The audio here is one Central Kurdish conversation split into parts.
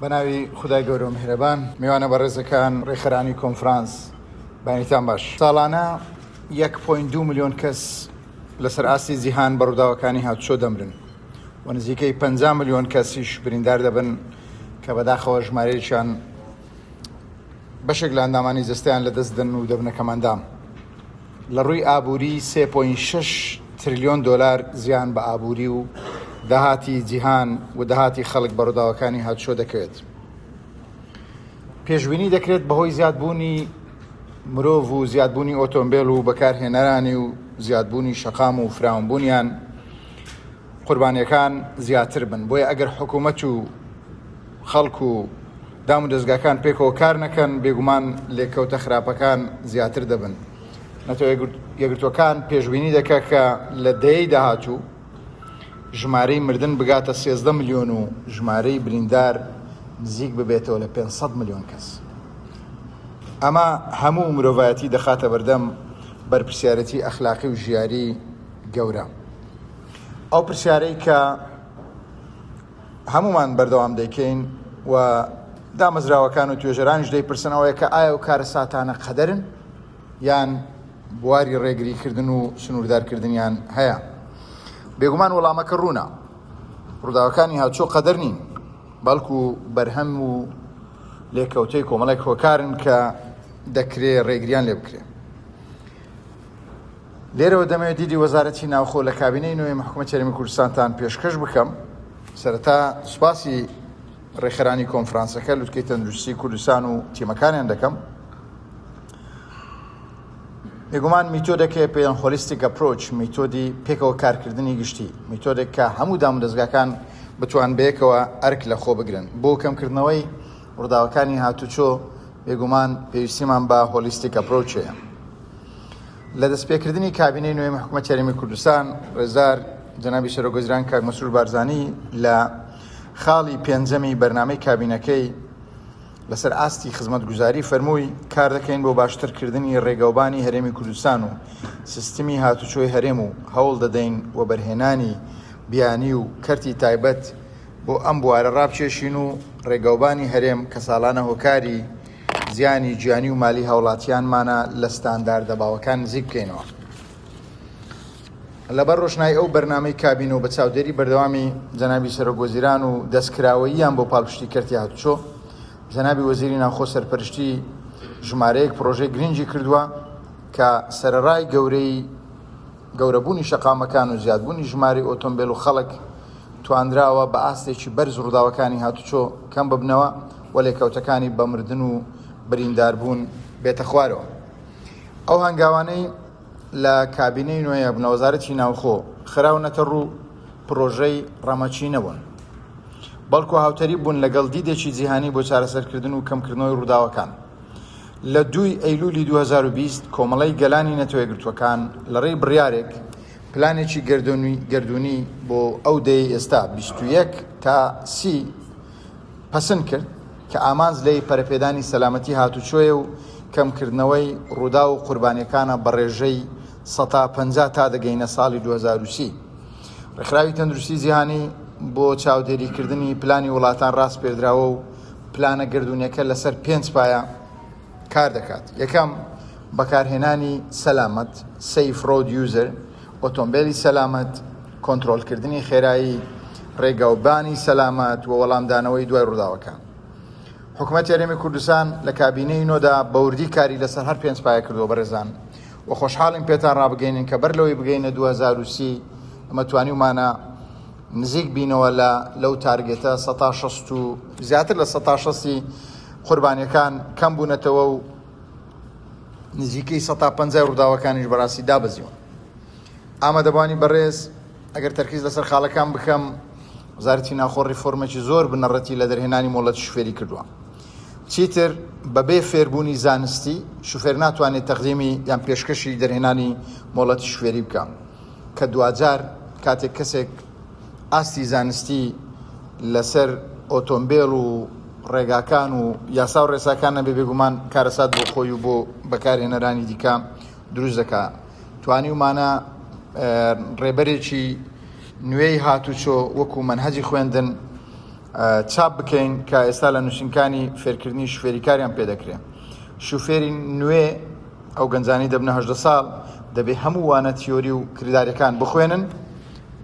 بەناوی خدای گەورە و میهرەبان میوانە بەڕێزەکان ڕێکخەرانی کۆنفرانس بانیتان باش. ساڵانە 1.2 ملیۆن کەس لەسەر ئاستی جیهان بە ڕووداوەکانی هاتوچۆ دەمرن و نزیکەی 50 ملیۆن کەسیش بریندار دەبن کە بەداخەوە ژمارەیەکیان بەشێک لە ئەندامانی جەستەیان لەدەست دەن و دەبنە کەماندام. لە ڕووی ئابووری 3.6 تریلیۆن دۆلار زیان بە ئابووری و داهاتی جیهان و داهاتی خەڵک بە ڕووداوەکانی هاتوچۆ دەکەوێت. پێشبینی دەکرێت بەهۆی زیادبوونی مرۆڤ و زیادبوونی ئۆتۆمبیل و بەکارهێنەرانی و زیادبوونی شەقام و فراوانبوونیان قوربانیەکان زیاتر بن. بۆیە ئەگەر حکوومەت و خەڵک و دام و دەستگاکان پێکەوە کار نەکەن بێگومان لێکەوتە خراپەکان زیاتر دەبن. نەتەوە یەکگرتوەکان پێشبینی دەکات کە لە دەیەی داهاتوو ژمارەی مردن بگاتە 13 ملیۆن و ژمارەی بریندار نزیک ببێتەوە لە 500 ملیۆن کەس. ئەمە هەموو مرۆڤایەتی دەخاتە بەردەم بەرپرسیارەتی ئەخلاقی و ژیاری گەورە. ئەو پرسیارەی کە هەمومان بەردەوام دەیکەین و دامەزراوەکان و توێژەرانش دەیپرسن ئەوەیە کە ئایا و کارە ساتانە قەدەرن یان بواری ڕێگریکردن و سنووردارکردنیان هەیە. بێگومان وەڵامەکە ڕوونە. ڕووداوەکانی هاتوچۆ قەدەر نین، بەڵکو بەرهەم و لێکەوتەی کۆمەڵێک هۆکارن کە دەکرێت ڕێگریان لێ بکرێت. لێرەوە دەمەوێت دیدی وەزارەتی ناوخۆ لە کابینەی نوێی محکومەتی هەرێمی کوردستانتان پێشکەش بکەم. سەرەتا سوپاسی ڕێکخەرانی کۆنفرانسەکە لوتکەی تەندروستی کوردستان و تیمەکانیان دەکەم. بێگومان میتۆدێکە پێیان هۆلیستیک ئەپرۆچ، میتۆدی پێکەوە کارکردنی گشتی، میتۆدێک کە هەموو دام و دەستگاکان بتوان بەیەکەوە ئەرک لە خۆ بگرن. بۆ کەمکردنەوەی ڕووداوەکانی هاتوچۆ بێگومان پێویستیمان بە هۆلیستیک ئەپرۆچەیە. لە دەستپێکردنی کابینەی نوێی محکومەتی هەرێمی کوردستان ڕێزدار جەنابی سەرۆکوەزیران کاک مەسرور بارزانی لە خاڵی پێنجەمی بەرنامەی کابینەکەی لەسەر ئاستی خزمەتگوزاری فەرمووی کار دەکەین بۆ باشترکردنی ڕێگەوبانی هەرێمی کوردستان و سیستمی هاتوچۆی هەرێم و هەوڵ دەدەین و بەرهێنانی بیانی و کەرتی تایبەت بۆ ئەم بوارە ڕابچێشین و ڕێگەوبانی هەرێم کە ساڵانە هۆکاری زیانی گیانی و مالی هاوڵاتیانمانە لە ستانداردە باوەکان نزیک بکەینەوە. لەبەر ڕۆژنای ئەو بەرنامەی کابینە و بە چاودێری بەردەوامی جەنابی سەرۆکوەزیران و دەستکراوەییان بۆ پاڵپشتی کەرتی هاتوچۆ، جەنابی وەزیری ناوخۆ سەرپەرشتی ژمارەیەک پرۆژەی گرنگی کردووە کە سەرەڕای گەورەبوونی شەقامەکان و زیادبوونی ژماری ئۆتۆمبیل و خەڵک توانراوە بە ئاستێکی بەرز ڕووداوەکانی هاتوچۆ کەم ببنەوە و لێکەوتەکانی بەمردن و برینداربوون بێتە خوارەوە. ئەو هەنگاوانەی لە کابینەی نوێیە بنەوەزارەتی ناوخۆ خراونەتە ڕوو پرۆژەی ڕەمەچی نەبوون، بەڵکو هاوتەری بوون لەگەڵ دیدێکی جیهانی بۆ چارەسەرکردن و کەمکردنەوەی ڕووداوەکان. لە 2 ئەیلولی 2020 کۆمەڵەی گەلانی نەتەوە یەکگرتووەکان لەڕێی بڕیارێک پلانێکی گەردوونی بۆ ئەو دەی ئێستا 21 تا 30 پەسەند کرد کە ئامانج لەی پەرەپێدانی سەلامەتی هاتوچۆیە و کەمکردنەوەی ڕوودا و قوربانیەکانە بە ڕێژەی 150 تا دەگەینە ساڵی 2030. ڕێکخراوی تەندروستی جیهانی بۆ چاودێریکردنی پلانی وڵاتان ڕاست پێدراوە و پلانە گردوونیەکە لەسەر 5 پایە کار دەکات. یەکەم بەکارهێنانی سەلامەت، سەیف ڕۆد یوزەر، ئۆتۆمبیلی سەلامەت، کۆنتڕۆلکردنی خێرایی، ڕێگەوبانی سەلامەت و وەڵامدانەوەی دوای ڕووداوەکان. حکوومەتی هەرێمی کوردستان لە کابینەی نۆدا بەوردی کاری لەسەر هەر 5 پایە کردووە بەڕێزان و خۆشحاڵین پێتان ڕابگەینن کە بەر لەوەی بگەینە 2030 ئەمە توانیمانە نزیک بینەوە لەو تارگێتە 160 و زیاتر لە 160 قوربانیەکان کەم بوونەتەوە و نزیکەی 150 ڕووداوەکانیش بەڕاستی دابەزیون. ئامادەبوانی بەڕێز ئەگەر تەرکیز لەسەر خاڵەکان بکەم، وەزارەتی ناوخۆ ڕیفۆرمێکی زۆر بنەڕەتی لە دەرهێنانی مۆڵەتی شوفێری کردووە. چیتر بەبێ فێربوونی زانستی شوفێر ناتوانێت تەقدیمی یان پێشکەشی دەرهێنانی مۆڵەتی شوفێری بکە کە دوجار کاتێک کەسێک ئاستی زانستی لەسەر ئۆتۆمبیل و ڕێگاکان و یاسا و ڕێساکان نەبێ بێگومان کارەسات بۆ خۆی و بۆ بەکارهێنەرانی دیکە دروست دەکات. توانیمانە ڕێبەرێکی نوێی هاتوچۆ وەکو منهەجی خوێندن چاپ بکەین کە ئێستا لە نووسینکانی فێرکردنی شوفێریکاریان پێدەکرێن. شوفێری نوێ ئەو گەنجانی دەبنە 18 ساڵ دەبێ هەموو وانە تیۆری و کرداریەکان بخوێنن،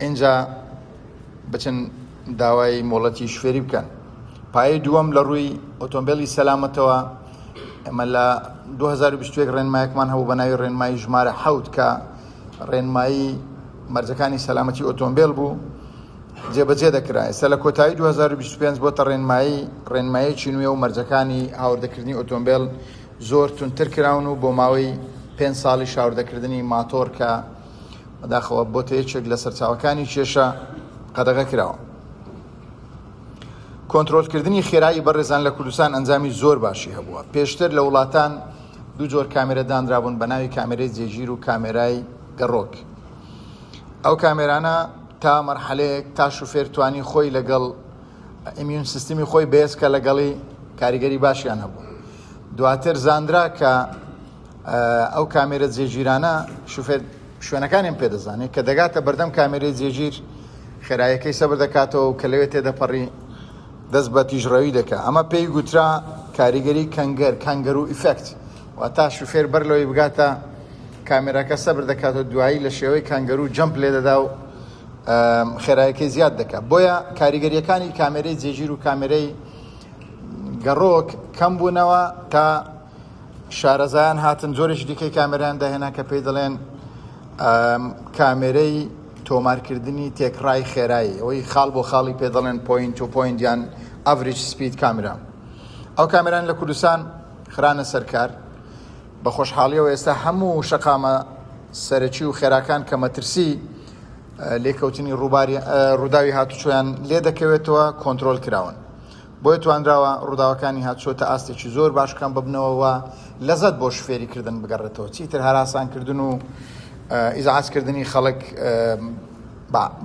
اینجا بچن داوای مۆڵەتی شوفێری بکەن. پایەی دووەم لە ڕووی ئۆتۆمبیلی سەلامەتەوە ئەمە لە 2021 ڕێنمایەکمان هەبوو بە ناوی ڕێنمایی ژمارە 7 کە ڕێنمایی مەرجەکانی سەلامەتی ئۆتۆمبیل بوو جێبەجێ دەکرا. ئێستا لە کۆتایی 2025 بۆتە ڕێنمایەکی نوێ و مەرجەکانی هاوردەکردنی ئۆتۆمبیل زۆر تونتر کراون و بۆ ماوەی 5 ساڵی هاوردەکردنی ماتۆر کە بەداخەوە بۆتە یەکێک لە سەرچاوەکانی کێشە قەدەغە کراوە. کۆنتڕۆلکردنی خێرایی بەڕێزان لە کوردستان ئەنجامی زۆر باشی هەبووە. پێشتر لە وڵاتان دوو جۆر کامێرە دانرابوون بە ناوی کامێرەی جێگیر و کامێرای گەڕۆک. ئەو کامێرانە تا مەرحەلەیەک تا شوفێر توانی خۆی لەگەڵ ئیمیون سیستمی خۆی بێزکە لەگەڵی کاریگەری باشیان هەبوو. دواتر زاندرا کە ئەو کامێرە جێگیرانە شوفێر شوێنەکانیان پێدەزانێت کە دەگاتە بەردەم کامێرەی جێگیر خێراییەکەی سەبر دەکاتەوە و کە لەوێ تێدەپەڕی دەست بە تیژڕەوی دەکات. ئەمە پێی گوترا کاریگەری کەنگەر و ئیفەکت، واتە شوفێر بەر لەوەی بگاتە کامێراکە سەبر دەکاتەوە دوایی لە شێوەی کەنگەر و جەمپ لێ دەدا و خێراییەکەی زیاد دەکات. بۆیە کاریگەریەکانی کامێرەی جێگیر و کامێرەی گەڕۆک کەم بوونەوە تا شارەزایان هاتن جۆرێکی دیکەی کامێرایان داهێنا کە پێی دەڵێن کامێرەی تۆمارکردنی تێکڕای خێرایی، ئەوەی خاڵ بۆ خاڵی پێ دەڵێن پوینت و پوینت یان ئەڤریج سپید کامێرا. ئەو کامێران لە کوردستان خرانە سەرکار بە خۆشحاڵیەوە. ئێستا هەموو شەقامە سەرەکی و خێراکان کە مەترسی لێکەوتنی ڕووداوی هاتوچۆیان لێ دەکەوێتەوە کۆنتڕۆل کراون. بۆیە توانراوە ڕووداوەکانی هاتوچۆ تا ئاستێکی زۆر باشکان ببنەوە لەزەت بۆ شوفێریکردن بگەڕێتەوە، چیتر هەراسانکردن و ئیزعاجکردنی خەڵک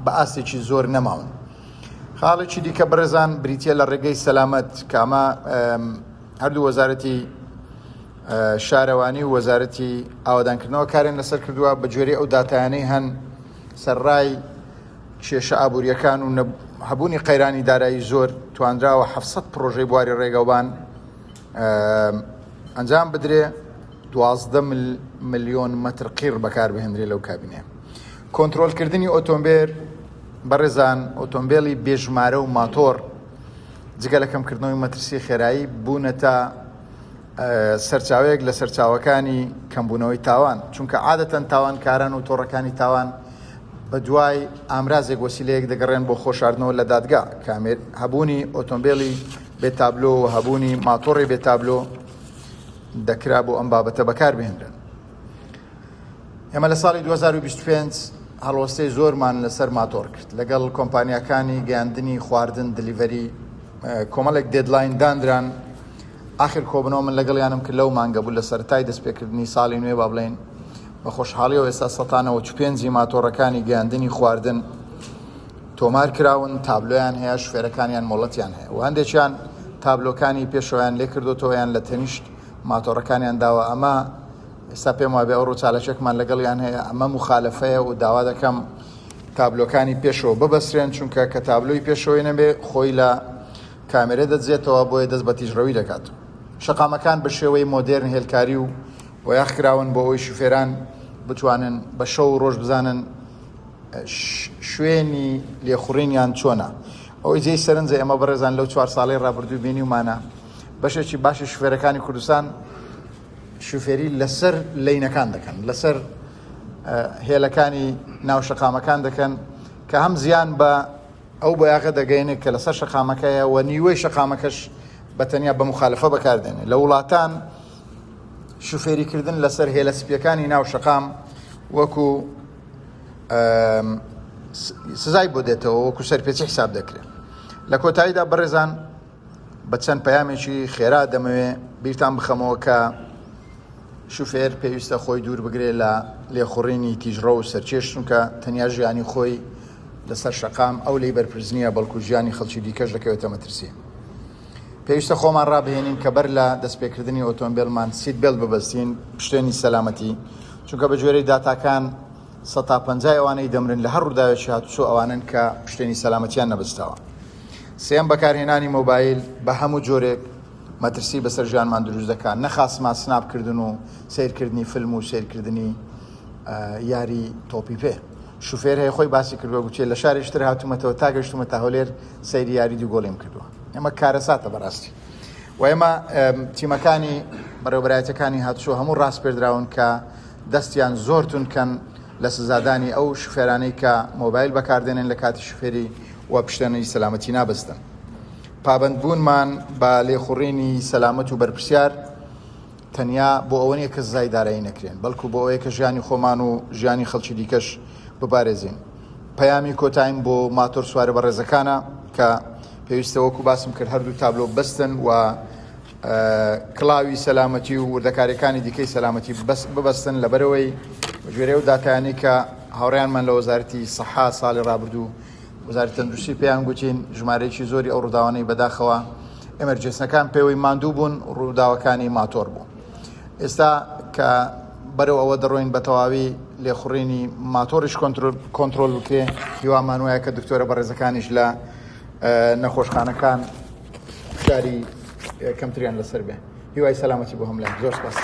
بە ئاستێکی زۆر نەماون. خاڵێکی دیکە بەڕێزان بریتیە لە ڕێگەی سەلامەت کە ئەمە هەردوو وەزارەتی شارەوانی و وەزارەتی ئاوادانکردنەوە کارێن لەسەر کردووە بە جۆری ئەو داتایانەی هەن سەرڕای کێشە ئابوووریەکان و هەبوونی قەیرانی دارایی زۆر توانراوە 700 پرۆژەی بواری ڕێگەوبان ئەنجام بدرێ 12 ملیۆن مەتر قیر بەکار بهێنرێ لەو کابینێ. کۆنتڕۆلکردنی ئۆتۆمبیل بەڕێزان ئۆتۆمبیلی بێژمارە و ماتۆر جگە لە کەمکردنەوەی مەترسی خێرایی بوونەتە سەرچاوەیەک لە سەرچاوەکانی کەمبوونەوەی تاوان، چونکە عادەتەن تاوانکاران و تۆڕەکانی تاوان بە دوای ئامرازێک وەسیلەیەک دەگەڕێن بۆ خۆشاردنەوە لە دادگا. هەبوونی ئۆتۆمبیلی بێتابلۆ و هەبوونی ماتۆڕی بێتابلۆ دەکرا بۆ ئەم بابەتە بەکار بهێنرن. ئێمە لە ساڵی 2025 هەڵوەستەی زۆرمان لەسەر ماتۆر کرد لەگەڵ کۆمپانیەکانی گەیاندنی خواردن دلیڤەری کۆمەڵێک دێدلاین دانران. ئاخر کۆبنەوە من لەگەڵیانم کرد لەو مانگە بوو لە سەرەتای دەستپێکردنی ساڵی نوێ با بڵێن بە خۆشحاڵیەوە ئێستا 195 ماتۆڕەکانی گەیاندنی خواردن تۆمار کراون، تابلۆیان هەیە، شوفێرەکانیان مۆڵەتیان هەیە و هەندێکیان تابلۆکانی پێشەوەیان لێ کردوتەوەیان لە تەنیشت ماتۆڕەکانیان داوە. ئەمە ئێستا پێم وابێ ئەو ڕووچالەچێکمان لەگەڵیان هەیە، ئەمە مخالەفەیە و داوا دەکەم تابلۆکانی پێشەوە ببەسرێن، چونکە کە تابلۆی پێشەوەی نەبێ خۆی لە کامێرە دەجێتەوە بۆیە دەست بە تیژڕەوی دەکات. شەقامەکان بە شێوەی مۆدێرن هێلکاری و یاخراون بۆ ئەوەی شوفێران بتوانن بە شەو ڕۆژ بزانن شوێنی لێخوڕینیان چۆنە. ئەوەی جێی سەرنجە ئێمە بەڕێزان لەو 4 ساڵەی ڕابردوو بینیومانە بەشێکی باشی شوفێرەکانی کوردستان شوفێری لەسەر لەینەکان دەکەن، لەسەر هێلەکانی ناو شەقامەکان دەکەن کە هەم زیان بە ئەو بۆیاغە دەگەینێت کە لەسەر شەقامەکەیە و نیوەی شەقامەکەش بەتەنیا بە مخالفە بەکاردێنێت. لە وڵاتان شوفێریکردن لەسەر هێلە سپیەکانی ناو شەقام وەکو سزای بۆ دێتەوە، وەکو سەرپێچی حساب دەکرێت. لە کۆتاییدا بەڕێزان بە چەند پەیامێکی خێرا دەمەوێت بیرتان بخەمەوە کە شوفێر پێویستە خۆی دوور بگرێت لە لێخوڕینی تیژڕە و سەرچێش، چونکە تەنیا ژیانی خۆی لەسەر شەقام ئەو لی بەرپرسنیە بەڵکو ژیانی خەڵکی دیکەش دەکەوێتە مەترسی. پێویستە خۆمان ڕابهێنین کە بەر لە دەستپێکردنی ئۆتۆمبیلمان سیت بێلت ببەستین، پشتێنی سەلامەتی، چونکە بە جۆرەی داتاکان 150 ئەوانەی دەمرن لە هەر ڕووداوێکی هاتوچۆ ئەوانن کە پشتێنی سەلامەتیان نەبستاوە. سێم بەکارهێنانی مۆبایل بە هەموو جۆرێک مەترسی بەسەر ژیانمان دروست دەکات، نەخاسما سناپکردن و سیرکردنی فیلم و سیرکردنی یاری تۆپی پێ. شوفێر هەیە خۆی باسی کردووە گوتێ لە شارێشتر هاتوومەتەوە تا گەشتومە تا هەولێر سەیری یاری دوو گۆڵیم کردووە. ئەمە کارەساتە بەڕاستی. و ئێمە تیمەکانی بەڕێوەبەرایەتەکانی هاتوچۆ هەموو ڕاست پێدراون کە دەستیان زۆر تونکەن لە سزادانی ئەو شوفێرانەی کە مۆبایل بەکاردێنن لە کاتی شوفێری و پشتێنەی سەلامەتی نابستن. پابندبوونمان بە لێخوڕینی سەلامەت و بەرپرسیار تەنیا بۆ ئەوە نیە کە سزای دارایی نەکرێن، بەڵکو بۆ ئەوەیە کە ژیانی خۆمان و ژیانی خەڵکی دیکەش بپارێزین. پەیامی کۆتاییم بۆ ماتۆر سوارە بە ڕێزەکانە کە پێویستە وەکو باسم کرد هەردوو تابلۆ بەستن و کڵاوی سەلامەتی و وردەکاریەکانی دیکەی سەلامەتی ببەستن لەبەرەوەی ژێرە و دااتیانی کە هاوڕێیانمان لە وەزارەتی سەحا ساڵی ڕابردوو وەزارەتی تەندروستی پێیان گوتین ژمارەیەکی زۆری ئەو ڕووداوانەی بەداخەوە ئەمەرجەنسەکان پێوەی ماندوو بوون ڕووداوەکانی ماتۆر بوو. ئێستا کە بەرەو ئەوە دەڕۆین بە تەواوی لێخوڕینی ماتۆریش کۆنتترۆل بکرێ، هیوامان وایە کە دکتۆرە بەڕێزەکانیش لە نەخۆشخانەکان شاری کەمتریان لەسەر بێ. هیوای سەلامەتی بۆ هەملایان. زۆر سپاس.